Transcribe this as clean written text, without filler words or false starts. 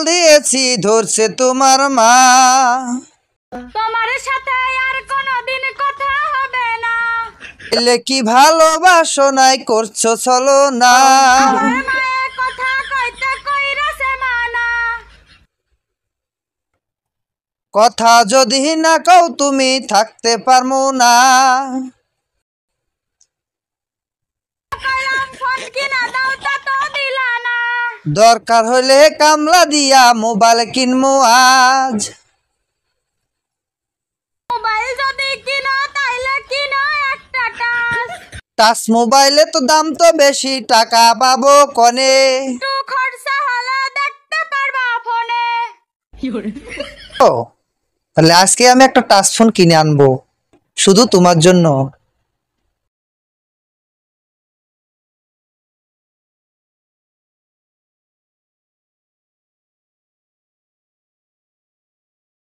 দিয়েছি ধরছে তোমার মা। তোমার সাথে আর কোনোদিন কথা হবে না। এলে কি ভালোবাসো নাই করছো চলো না। আমার মায়ে কথা কইতে কইরাছে মানা। কথা যদি না কও তুমি থাকতে পারমু না। কইলাম ফোন কিনা দাও তা তো দিলা না। দরকার হইলে কামলা দিয়া মোবাইল কিনমু আজ। মোবাইল যদি কিনো তাইলে কিনো একটা টাচ। টাচ মোবাইলে তো দাম তো বেশি, টাকা পাবো কনে। একটু খরচা হলে দেখতে পারবা ফোনে। ও তাহলে আজকে আমি একটা টাচ ফোন কিনে আনবো শুধু তোমার জন্য।